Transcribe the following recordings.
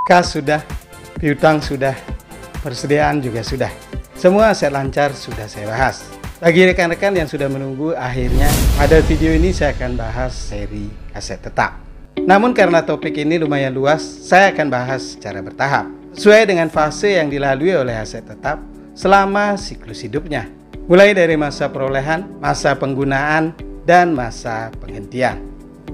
Kas sudah, piutang sudah, persediaan juga sudah. Semua aset lancar sudah saya bahas. Bagi rekan-rekan yang sudah menunggu, akhirnya pada video ini saya akan bahas seri aset tetap. Namun karena topik ini lumayan luas, saya akan bahas secara bertahap, sesuai dengan fase yang dilalui oleh aset tetap selama siklus hidupnya. Mulai dari masa perolehan, masa penggunaan, dan masa penghentian.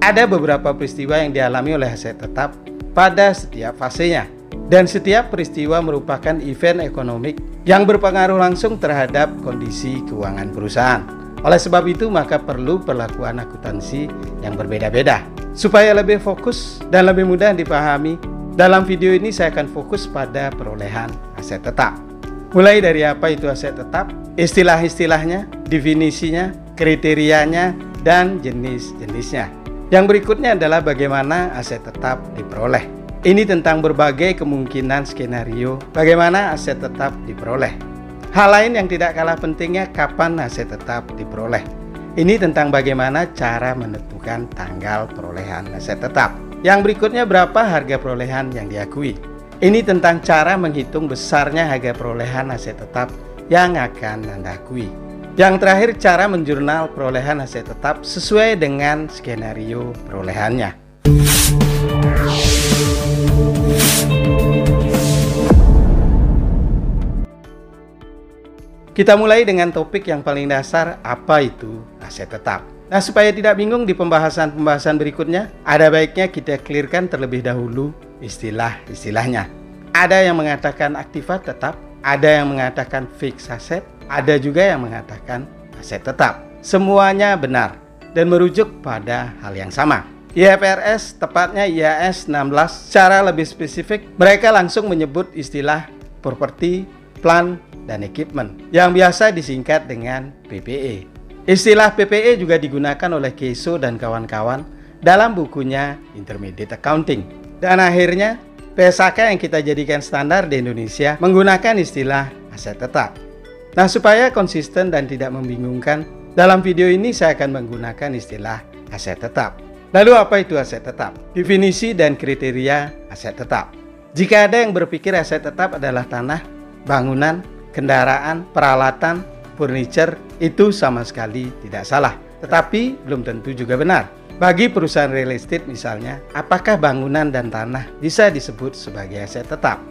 Ada beberapa peristiwa yang dialami oleh aset tetap pada setiap fasenya, dan setiap peristiwa merupakan event ekonomik yang berpengaruh langsung terhadap kondisi keuangan perusahaan. Oleh sebab itu, maka perlu perlakuan akuntansi yang berbeda-beda. Supaya lebih fokus dan lebih mudah dipahami, dalam video ini saya akan fokus pada perolehan aset tetap. Mulai dari apa itu aset tetap, istilah-istilahnya, definisinya, kriterianya, dan jenis-jenisnya. Yang berikutnya adalah bagaimana aset tetap diperoleh. Ini tentang berbagai kemungkinan skenario bagaimana aset tetap diperoleh. Hal lain yang tidak kalah pentingnya, kapan aset tetap diperoleh. Ini tentang bagaimana cara menentukan tanggal perolehan aset tetap. Yang berikutnya, berapa harga perolehan yang diakui. Ini tentang cara menghitung besarnya harga perolehan aset tetap yang akan Anda akui. Yang terakhir, cara menjurnal perolehan aset tetap sesuai dengan skenario perolehannya. Kita mulai dengan topik yang paling dasar, apa itu aset tetap. Nah, supaya tidak bingung di pembahasan berikutnya, ada baiknya kita clearkan terlebih dahulu istilah-istilahnya. Ada yang mengatakan aktiva tetap, ada yang mengatakan fixed asset, ada juga yang mengatakan aset tetap. Semuanya benar dan merujuk pada hal yang sama. IFRS, tepatnya IAS 16, secara lebih spesifik, mereka langsung menyebut istilah property, plant, dan equipment, yang biasa disingkat dengan PPE. Istilah PPE juga digunakan oleh Keso dan kawan-kawan dalam bukunya Intermediate Accounting. Dan akhirnya, PSAK yang kita jadikan standar di Indonesia menggunakan istilah aset tetap. Nah, supaya konsisten dan tidak membingungkan, dalam video ini saya akan menggunakan istilah aset tetap. Lalu apa itu aset tetap? Definisi dan kriteria aset tetap. Jika ada yang berpikir aset tetap adalah tanah, bangunan, kendaraan, peralatan, furniture, itu sama sekali tidak salah. Tetapi belum tentu juga benar. Bagi perusahaan real estate misalnya, apakah bangunan dan tanah bisa disebut sebagai aset tetap?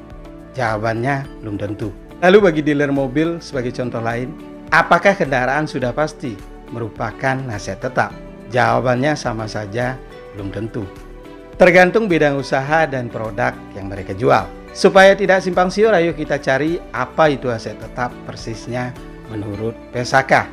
Jawabannya belum tentu. Lalu bagi dealer mobil sebagai contoh lain, apakah kendaraan sudah pasti merupakan aset tetap? Jawabannya sama saja belum tentu. Tergantung bidang usaha dan produk yang mereka jual. Supaya tidak simpang siur, ayo kita cari apa itu aset tetap persisnya menurut PSAK.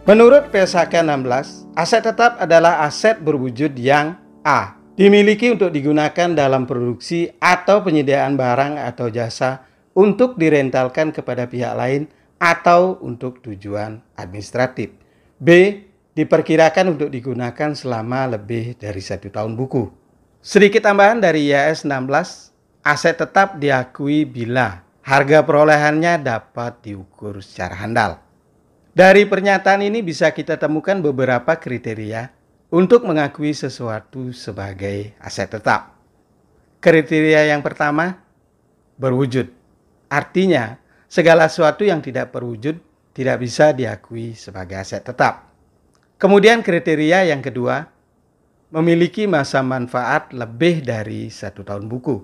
Menurut PSAK 16, aset tetap adalah aset berwujud yang A. Dimiliki untuk digunakan dalam produksi atau penyediaan barang atau jasa untuk direntalkan kepada pihak lain atau untuk tujuan administratif. B. Diperkirakan untuk digunakan selama lebih dari 1 tahun buku. Sedikit tambahan dari IAS 16, aset tetap diakui bila harga perolehannya dapat diukur secara handal. Dari pernyataan ini bisa kita temukan beberapa kriteria untuk mengakui sesuatu sebagai aset tetap. Kriteria yang pertama, berwujud. Artinya, segala sesuatu yang tidak berwujud tidak bisa diakui sebagai aset tetap. Kemudian kriteria yang kedua, memiliki masa manfaat lebih dari 1 tahun buku.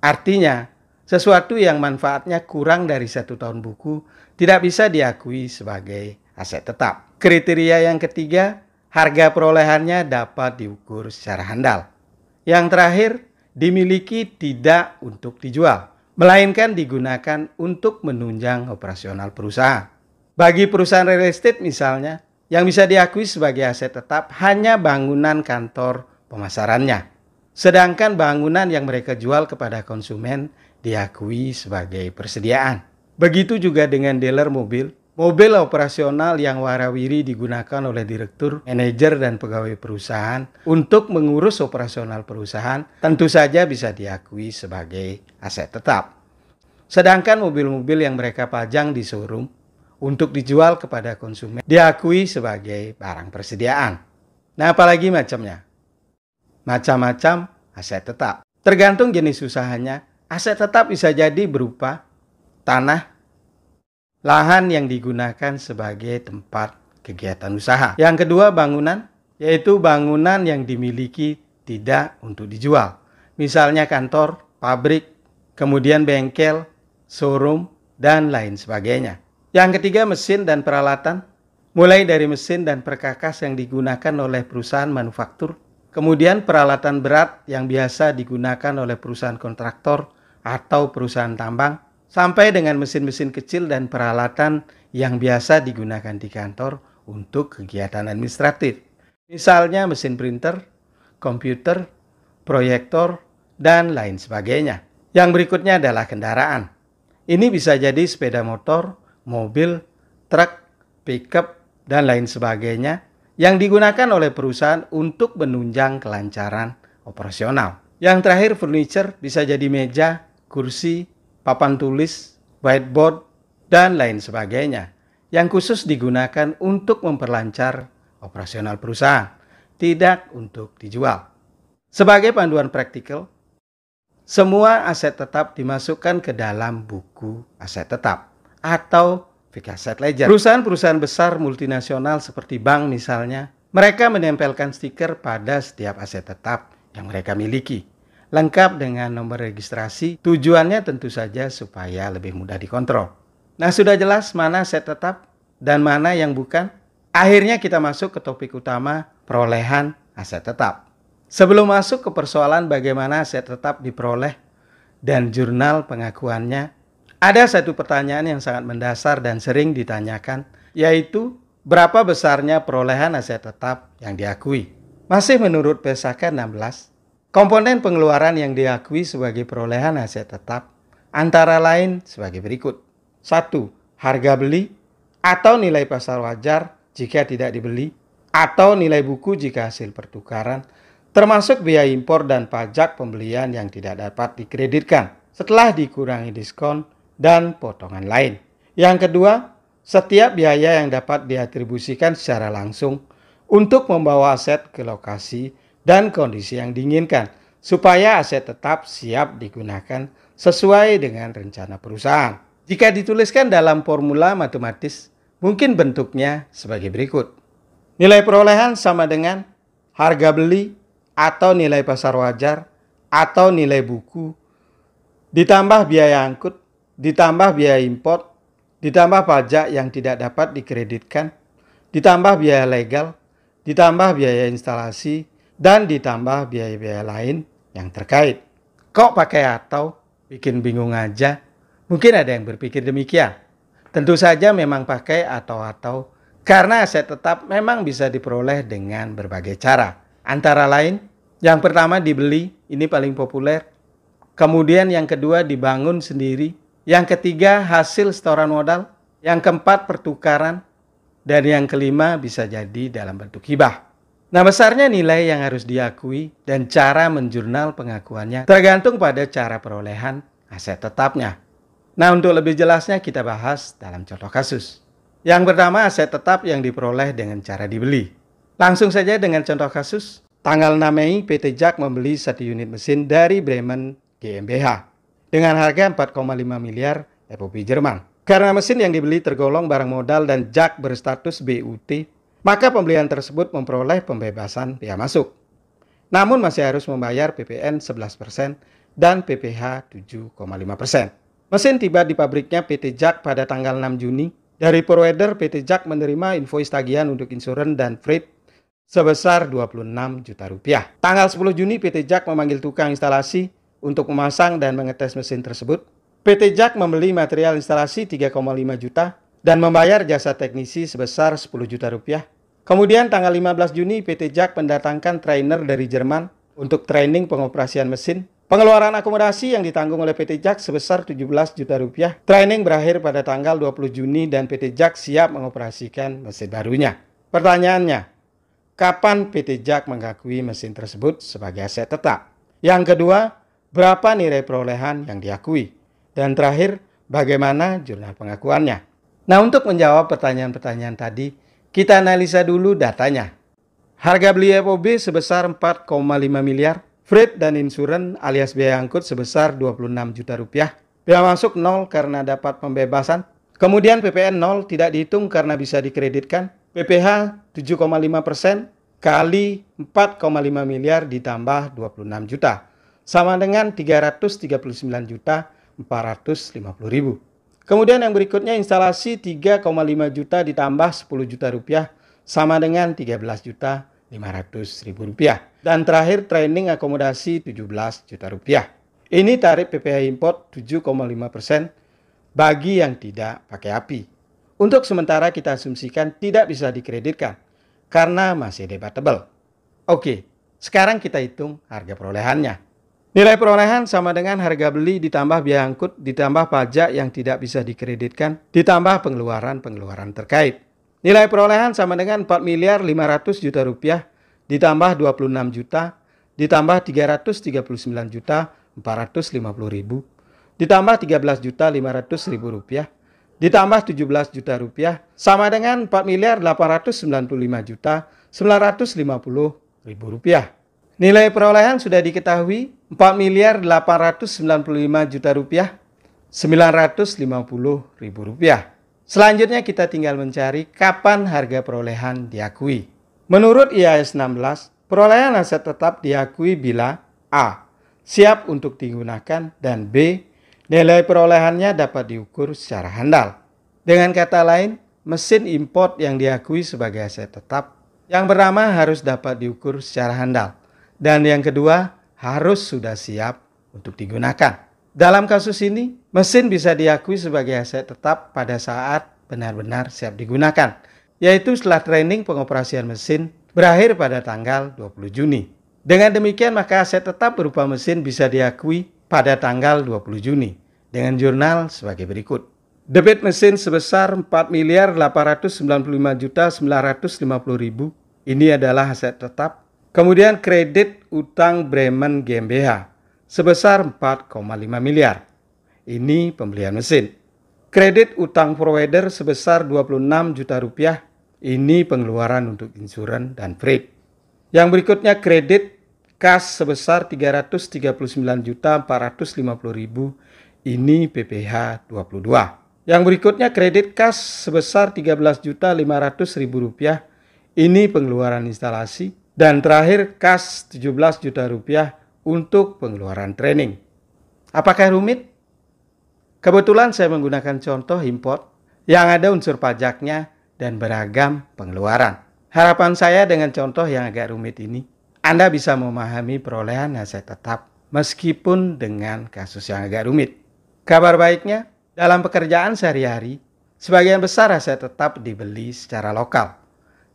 Artinya, sesuatu yang manfaatnya kurang dari 1 tahun buku tidak bisa diakui sebagai aset tetap. Kriteria yang ketiga, harga perolehannya dapat diukur secara handal. Yang terakhir, dimiliki tidak untuk dijual, melainkan digunakan untuk menunjang operasional perusahaan. Bagi perusahaan real estate misalnya, yang bisa diakui sebagai aset tetap hanya bangunan kantor pemasarannya. Sedangkan bangunan yang mereka jual kepada konsumen diakui sebagai persediaan. Begitu juga dengan dealer mobil. Mobil operasional yang warawiri digunakan oleh direktur, manajer, dan pegawai perusahaan untuk mengurus operasional perusahaan tentu saja bisa diakui sebagai aset tetap. Sedangkan mobil-mobil yang mereka pajang di showroom untuk dijual kepada konsumen diakui sebagai barang persediaan. Nah, apalagi macamnya? Macam-macam aset tetap. Tergantung jenis usahanya, aset tetap bisa jadi berupa tanah, lahan yang digunakan sebagai tempat kegiatan usaha. Yang kedua, bangunan, yaitu bangunan yang dimiliki tidak untuk dijual. Misalnya kantor, pabrik, kemudian bengkel, showroom, dan lain sebagainya. Yang ketiga, mesin dan peralatan, mulai dari mesin dan perkakas yang digunakan oleh perusahaan manufaktur, kemudian peralatan berat yang biasa digunakan oleh perusahaan kontraktor atau perusahaan tambang, sampai dengan mesin-mesin kecil dan peralatan yang biasa digunakan di kantor untuk kegiatan administratif. Misalnya mesin printer, komputer, proyektor, dan lain sebagainya. Yang berikutnya adalah kendaraan. Ini bisa jadi sepeda motor, mobil, truk, pickup, dan lain sebagainya yang digunakan oleh perusahaan untuk menunjang kelancaran operasional. Yang terakhir, furniture bisa jadi meja, kursi, papan tulis, whiteboard, dan lain sebagainya yang khusus digunakan untuk memperlancar operasional perusahaan, tidak untuk dijual. Sebagai panduan praktikal, semua aset tetap dimasukkan ke dalam buku aset tetap atau fixed asset ledger. Perusahaan-perusahaan besar multinasional seperti bank misalnya, mereka menempelkan stiker pada setiap aset tetap yang mereka miliki, lengkap dengan nomor registrasi. Tujuannya tentu saja supaya lebih mudah dikontrol. Nah, sudah jelas mana aset tetap dan mana yang bukan? Akhirnya kita masuk ke topik utama, perolehan aset tetap. Sebelum masuk ke persoalan bagaimana aset tetap diperoleh dan jurnal pengakuannya, ada satu pertanyaan yang sangat mendasar dan sering ditanyakan, yaitu berapa besarnya perolehan aset tetap yang diakui. Masih menurut Pesaka 16, komponen pengeluaran yang diakui sebagai perolehan aset tetap antara lain sebagai berikut. 1. Harga beli atau nilai pasar wajar jika tidak dibeli, atau nilai buku jika hasil pertukaran, termasuk biaya impor dan pajak pembelian yang tidak dapat dikreditkan setelah dikurangi diskon dan potongan lain. Yang kedua, setiap biaya yang dapat diatribusikan secara langsung untuk membawa aset ke lokasi dan kondisi yang diinginkan, supaya aset tetap siap digunakan sesuai dengan rencana perusahaan. Jika dituliskan dalam formula matematis, mungkin bentuknya sebagai berikut. Nilai perolehan sama dengan harga beli atau nilai pasar wajar atau nilai buku, ditambah biaya angkut, ditambah biaya import, ditambah pajak yang tidak dapat dikreditkan, ditambah biaya legal, ditambah biaya instalasi, dan ditambah biaya-biaya lain yang terkait. Kok pakai atau? Bikin bingung aja. Mungkin ada yang berpikir demikian. Tentu saja memang pakai atau karena aset tetap memang bisa diperoleh dengan berbagai cara. Antara lain, yang pertama dibeli, ini paling populer. Kemudian yang kedua dibangun sendiri. Yang ketiga hasil setoran modal. Yang keempat pertukaran. Dan yang kelima bisa jadi dalam bentuk hibah. Nah, besarnya nilai yang harus diakui dan cara menjurnal pengakuannya tergantung pada cara perolehan aset tetapnya. Nah, untuk lebih jelasnya kita bahas dalam contoh kasus. Yang pertama, aset tetap yang diperoleh dengan cara dibeli. Langsung saja dengan contoh kasus. Tanggal 6 Mei, PT JAK membeli 1 unit mesin dari Bremen GmbH dengan harga 4,5 miliar FOB Jerman. Karena mesin yang dibeli tergolong barang modal dan JAK berstatus BUT, maka pembelian tersebut memperoleh pembebasan bea masuk. Namun masih harus membayar PPN 11% dan PPh 7,5%. Mesin tiba di pabriknya PT JAK pada tanggal 6 Juni. Dari provider, PT JAK menerima invoice tagihan untuk insurans dan freight sebesar 26 juta rupiah. Tanggal 10 Juni, PT JAK memanggil tukang instalasi untuk memasang dan mengetes mesin tersebut. PT JAK membeli material instalasi 3,5 juta dan membayar jasa teknisi sebesar 10 juta rupiah. Kemudian tanggal 15 Juni, PT JAK mendatangkan trainer dari Jerman untuk training pengoperasian mesin. Pengeluaran akomodasi yang ditanggung oleh PT JAK sebesar 17 juta rupiah. Training berakhir pada tanggal 20 Juni dan PT JAK siap mengoperasikan mesin barunya. Pertanyaannya, kapan PT JAK mengakui mesin tersebut sebagai aset tetap? Yang kedua, berapa nilai perolehan yang diakui? Dan terakhir, bagaimana jurnal pengakuannya? Nah, untuk menjawab pertanyaan-pertanyaan tadi, kita analisa dulu datanya. Harga beli FOB sebesar 4,5 miliar Freight dan insuran alias biaya angkut sebesar 26 juta rupiah. Biaya masuk 0 karena dapat pembebasan. Kemudian PPN 0 tidak dihitung karena bisa dikreditkan. PPH 7,5% kali 4,5 miliar ditambah 26 juta. Sama dengan 339 juta 450 ribu. Kemudian yang berikutnya instalasi 3,5 juta ditambah 10 juta rupiah sama dengan 13 juta 500 ribu rupiah. Dan terakhir training akomodasi 17 juta rupiah. Ini tarif PPh import 7,5% bagi yang tidak pakai API. Untuk sementara kita asumsikan tidak bisa dikreditkan karena masih debatable. Oke, sekarang kita hitung harga perolehannya. Nilai perolehan sama dengan harga beli ditambah biaya angkut ditambah pajak yang tidak bisa dikreditkan ditambah pengeluaran terkait. Nilai perolehan sama dengan 4 miliar 500 juta rupiah ditambah 26 juta ditambah 339 juta 450 ribu ditambah 13 juta 500 ribu rupiah ditambah 17 juta rupiah sama dengan 4 miliar 895 juta 950 ribu rupiah. Nilai perolehan sudah diketahui 4 miliar 895 juta rupiah 950 ribu rupiah. Selanjutnya kita tinggal mencari kapan harga perolehan diakui. Menurut IAS 16, perolehan aset tetap diakui bila A. Siap untuk digunakan dan B. Nilai perolehannya dapat diukur secara handal. Dengan kata lain, mesin import yang diakui sebagai aset tetap yang pertama harus dapat diukur secara handal. Dan yang kedua harus sudah siap untuk digunakan. Dalam kasus ini, mesin bisa diakui sebagai aset tetap pada saat benar-benar siap digunakan, yaitu setelah training pengoperasian mesin berakhir pada tanggal 20 Juni. Dengan demikian, maka aset tetap berupa mesin bisa diakui pada tanggal 20 Juni dengan jurnal sebagai berikut. Debit mesin sebesar 4 miliar 895 juta 950 ribu. Ini adalah aset tetap. Kemudian kredit utang Bremen GmbH sebesar 4,5 miliar. Ini pembelian mesin. Kredit utang provider sebesar 26 juta rupiah. Ini pengeluaran untuk insuran dan freight. Yang berikutnya kredit kas sebesar 339 juta 450 ribu. Ini PPh 22. Yang berikutnya kredit kas sebesar 13 juta 500 ribu rupiah. Ini pengeluaran instalasi. Dan terakhir kas 17 juta rupiah untuk pengeluaran training. Apakah rumit? Kebetulan saya menggunakan contoh import yang ada unsur pajaknya dan beragam pengeluaran. Harapan saya dengan contoh yang agak rumit ini, Anda bisa memahami perolehan aset tetap meskipun dengan kasus yang agak rumit. Kabar baiknya, dalam pekerjaan sehari-hari, sebagian besar aset tetap dibeli secara lokal.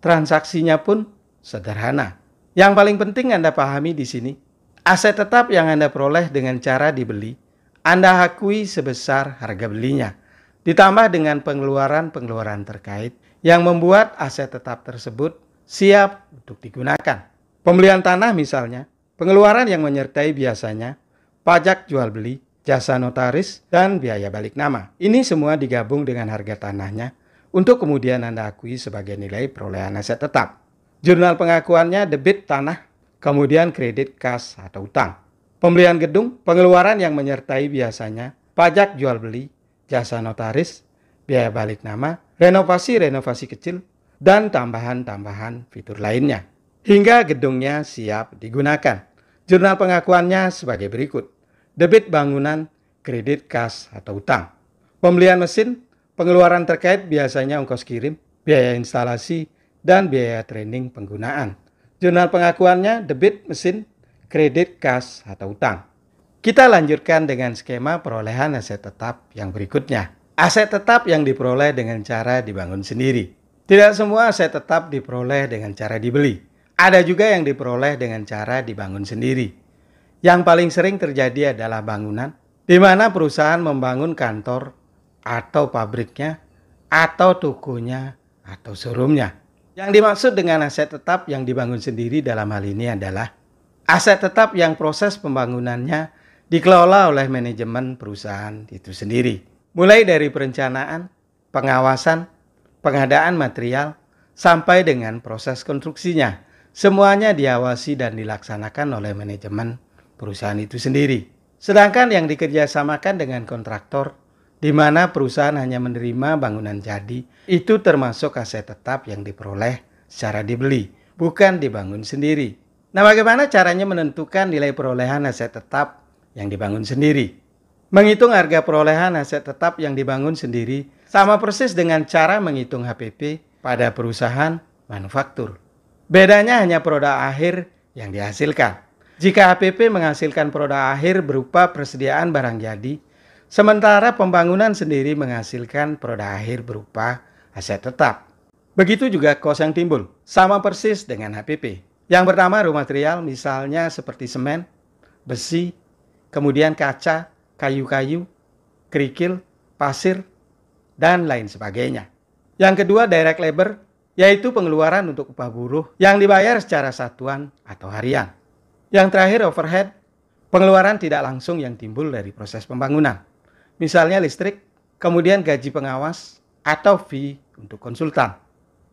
Transaksinya pun sederhana. Yang paling penting Anda pahami di sini, aset tetap yang Anda peroleh dengan cara dibeli, Anda akui sebesar harga belinya, ditambah dengan pengeluaran-pengeluaran terkait yang membuat aset tetap tersebut siap untuk digunakan. Pembelian tanah misalnya, pengeluaran yang menyertai biasanya pajak jual beli, jasa notaris, dan biaya balik nama. Ini semua digabung dengan harga tanahnya untuk kemudian Anda akui sebagai nilai perolehan aset tetap. Jurnal pengakuannya debit tanah, kemudian kredit kas atau utang. Pembelian gedung, pengeluaran yang menyertai biasanya pajak jual beli, jasa notaris, biaya balik nama, renovasi kecil, dan tambahan-tambahan fitur lainnya. Hingga gedungnya siap digunakan. Jurnal pengakuannya sebagai berikut. Debit bangunan, kredit kas atau utang. Pembelian mesin, pengeluaran terkait biasanya ongkos kirim, biaya instalasi, dan biaya training penggunaan. Jurnal pengakuannya debit mesin, kredit kas atau utang. Kita lanjutkan dengan skema perolehan aset tetap yang berikutnya. Aset tetap yang diperoleh dengan cara dibangun sendiri. Tidak semua aset tetap diperoleh dengan cara dibeli. Ada juga yang diperoleh dengan cara dibangun sendiri. Yang paling sering terjadi adalah bangunan, di mana perusahaan membangun kantor atau pabriknya, atau tokonya, atau showroomnya. Yang dimaksud dengan aset tetap yang dibangun sendiri dalam hal ini adalah aset tetap yang proses pembangunannya dikelola oleh manajemen perusahaan itu sendiri. Mulai dari perencanaan, pengawasan, pengadaan material, sampai dengan proses konstruksinya, Semuanya diawasi dan dilaksanakan oleh manajemen perusahaan itu sendiri. Sedangkan yang dikerjasamakan dengan kontraktor, di mana perusahaan hanya menerima bangunan jadi, itu termasuk aset tetap yang diperoleh secara dibeli, bukan dibangun sendiri. Nah, bagaimana caranya menentukan nilai perolehan aset tetap yang dibangun sendiri? Menghitung harga perolehan aset tetap yang dibangun sendiri sama persis dengan cara menghitung HPP pada perusahaan manufaktur. Bedanya hanya produk akhir yang dihasilkan. Jika HPP menghasilkan produk akhir berupa persediaan barang jadi, sementara pembangunan sendiri menghasilkan produk akhir berupa aset tetap. Begitu juga kos yang timbul, sama persis dengan HPP. Yang pertama raw material, misalnya seperti semen, besi, kemudian kaca, kayu-kayu, kerikil, pasir, dan lain sebagainya. Yang kedua direct labor, yaitu pengeluaran untuk upah buruh yang dibayar secara satuan atau harian. Yang terakhir overhead, pengeluaran tidak langsung yang timbul dari proses pembangunan. Misalnya listrik, kemudian gaji pengawas, atau fee untuk konsultan.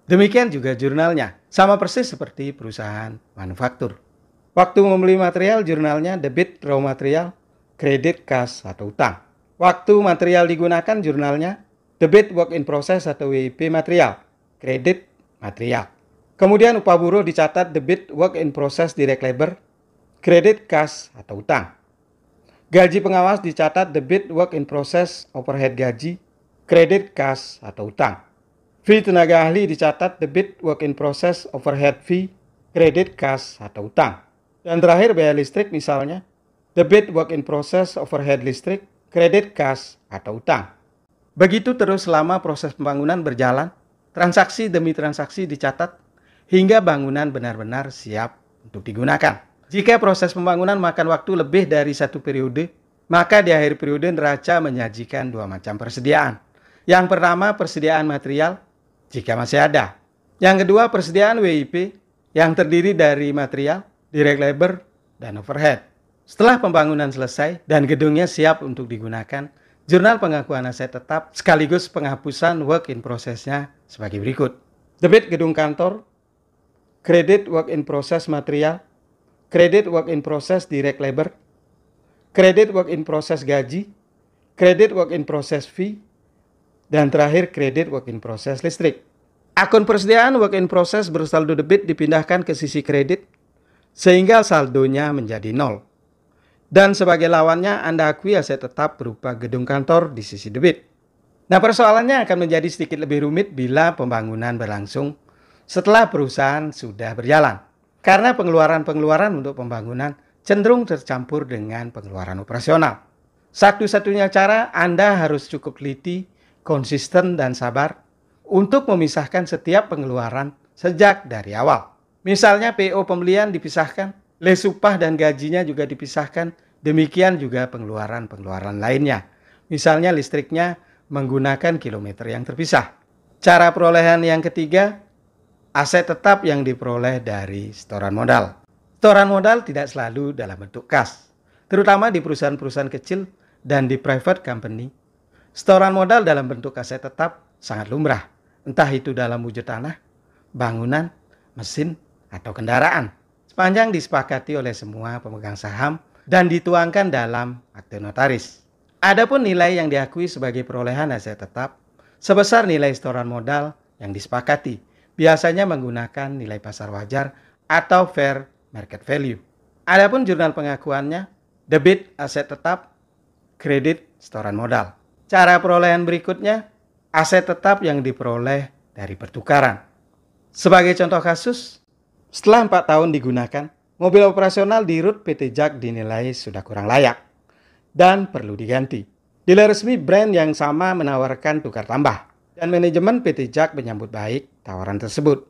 Demikian juga jurnalnya, sama persis seperti perusahaan manufaktur. Waktu membeli material, jurnalnya debit raw material, kredit kas atau utang. Waktu material digunakan, jurnalnya debit work in process atau WIP material, kredit material. Kemudian upah buruh dicatat debit work in process direct labor, kredit kas atau utang. Gaji pengawas dicatat debit work in process overhead gaji, kredit kas atau utang. Fee tenaga ahli dicatat debit work in process overhead fee, kredit kas atau utang. Dan terakhir biaya listrik misalnya, debit work in process overhead listrik, kredit kas atau utang. Begitu terus selama proses pembangunan berjalan, transaksi demi transaksi dicatat hingga bangunan benar-benar siap untuk digunakan. Jika proses pembangunan makan waktu lebih dari satu periode, maka di akhir periode neraca menyajikan dua macam persediaan. Yang pertama persediaan material, jika masih ada. Yang kedua persediaan WIP yang terdiri dari material, direct labor, dan overhead. Setelah pembangunan selesai dan gedungnya siap untuk digunakan, jurnal pengakuan aset tetap sekaligus penghapusan work in process-nya sebagai berikut. Debit gedung kantor, kredit work in process material, kredit work in process direct labor, kredit work in process gaji, kredit work in process fee, dan terakhir kredit work in process listrik. Akun persediaan work in process bersaldo debit dipindahkan ke sisi kredit sehingga saldonya menjadi 0. Dan sebagai lawannya Anda akui aset tetap berupa gedung kantor di sisi debit. Nah, persoalannya akan menjadi sedikit lebih rumit bila pembangunan berlangsung setelah perusahaan sudah berjalan. Karena pengeluaran-pengeluaran untuk pembangunan cenderung tercampur dengan pengeluaran operasional. Satu-satunya cara Anda harus cukup teliti, konsisten, dan sabar untuk memisahkan setiap pengeluaran sejak dari awal. Misalnya PO pembelian dipisahkan, les upah dan gajinya juga dipisahkan, demikian juga pengeluaran-pengeluaran lainnya. Misalnya listriknya menggunakan kilometer yang terpisah. Cara perolehan yang ketiga, aset tetap yang diperoleh dari setoran modal. Setoran modal tidak selalu dalam bentuk kas, terutama di perusahaan-perusahaan kecil dan di private company. Setoran modal dalam bentuk aset tetap sangat lumrah, entah itu dalam wujud tanah, bangunan, mesin, atau kendaraan. Sepanjang disepakati oleh semua pemegang saham dan dituangkan dalam akte notaris. Adapun nilai yang diakui sebagai perolehan aset tetap sebesar nilai setoran modal yang disepakati, biasanya menggunakan nilai pasar wajar atau fair market value. Adapun jurnal pengakuannya, debit aset tetap, kredit setoran modal. Cara perolehan berikutnya, aset tetap yang diperoleh dari pertukaran. Sebagai contoh kasus, setelah 4 tahun digunakan, mobil operasional di rut PT JAK dinilai sudah kurang layak dan perlu diganti. Dealer resmi brand yang sama menawarkan tukar tambah, dan manajemen PT JAK menyambut baik tawaran tersebut.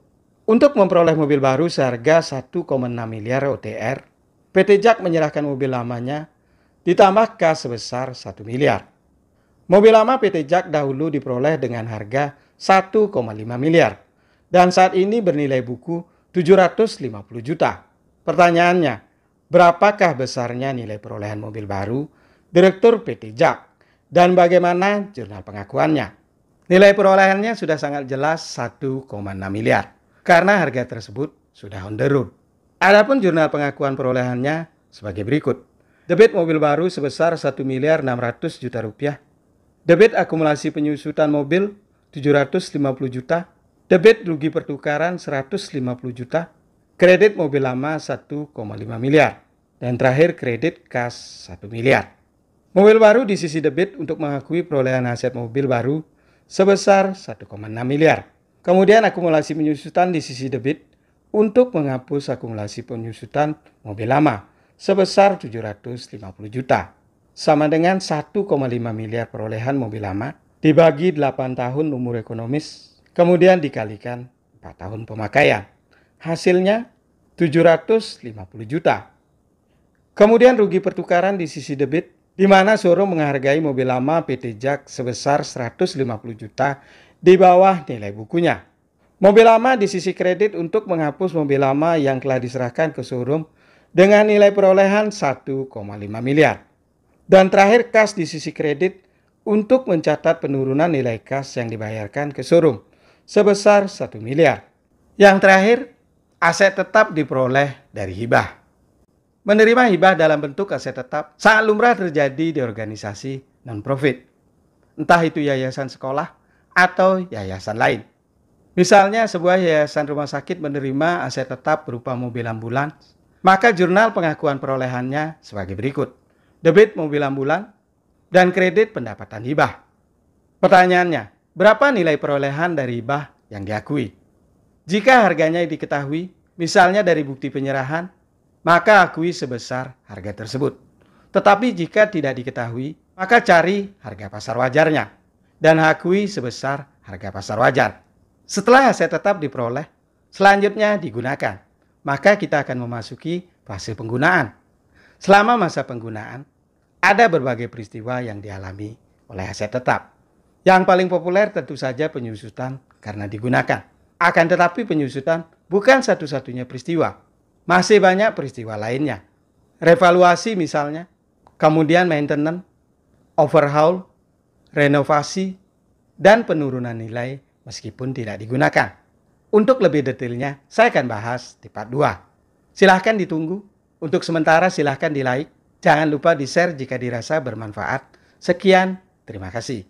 Untuk memperoleh mobil baru seharga 1,6 miliar OTR, PT JAK menyerahkan mobil lamanya ditambah kas sebesar 1 miliar. Mobil lama PT JAK dahulu diperoleh dengan harga 1,5 miliar dan saat ini bernilai buku 750 juta. Pertanyaannya, berapakah besarnya nilai perolehan mobil baru Direktur PT JAK dan bagaimana jurnal pengakuannya? Nilai perolehannya sudah sangat jelas 1,6 miliar karena harga tersebut sudah on the road. Adapun jurnal pengakuan perolehannya sebagai berikut. Debit mobil baru sebesar 1.600.000.000 rupiah. Debit akumulasi penyusutan mobil 750 juta. Debit rugi pertukaran 150 juta. Kredit mobil lama 1,5 miliar. Dan terakhir kredit kas 1 miliar. Mobil baru di sisi debit untuk mengakui perolehan aset mobil baru sebesar 1,6 miliar. Kemudian akumulasi penyusutan di sisi debit untuk menghapus akumulasi penyusutan mobil lama sebesar 750 juta. Sama dengan 1,5 miliar perolehan mobil lama dibagi 8 tahun umur ekonomis, kemudian dikalikan 4 tahun pemakaian. Hasilnya 750 juta. Kemudian rugi pertukaran di sisi debit, di mana showroom menghargai mobil lama PT Jak sebesar 150 juta di bawah nilai bukunya. Mobil lama di sisi kredit untuk menghapus mobil lama yang telah diserahkan ke showroom dengan nilai perolehan 1,5 miliar. Dan terakhir kas di sisi kredit untuk mencatat penurunan nilai kas yang dibayarkan ke showroom sebesar 1 miliar. Yang terakhir, aset tetap diperoleh dari hibah. Menerima hibah dalam bentuk aset tetap sangat lumrah terjadi di organisasi non-profit. Entah itu yayasan sekolah atau yayasan lain. Misalnya sebuah yayasan rumah sakit menerima aset tetap berupa mobil ambulans, maka jurnal pengakuan perolehannya sebagai berikut. Debit mobil ambulans dan kredit pendapatan hibah. Pertanyaannya, berapa nilai perolehan dari hibah yang diakui? Jika harganya diketahui, misalnya dari bukti penyerahan, maka akui sebesar harga tersebut. Tetapi jika tidak diketahui, maka cari harga pasar wajarnya dan akui sebesar harga pasar wajar. Setelah aset tetap diperoleh, selanjutnya digunakan. Maka kita akan memasuki fase penggunaan. Selama masa penggunaan, ada berbagai peristiwa yang dialami oleh aset tetap. Yang paling populer tentu saja penyusutan karena digunakan. Akan tetapi penyusutan bukan satu-satunya peristiwa. Masih banyak peristiwa lainnya. Revaluasi misalnya, kemudian maintenance, overhaul, renovasi, dan penurunan nilai meskipun tidak digunakan. Untuk lebih detailnya, saya akan bahas di part 2. Silahkan ditunggu. Untuk sementara silahkan di like. Jangan lupa di share jika dirasa bermanfaat. Sekian, terima kasih.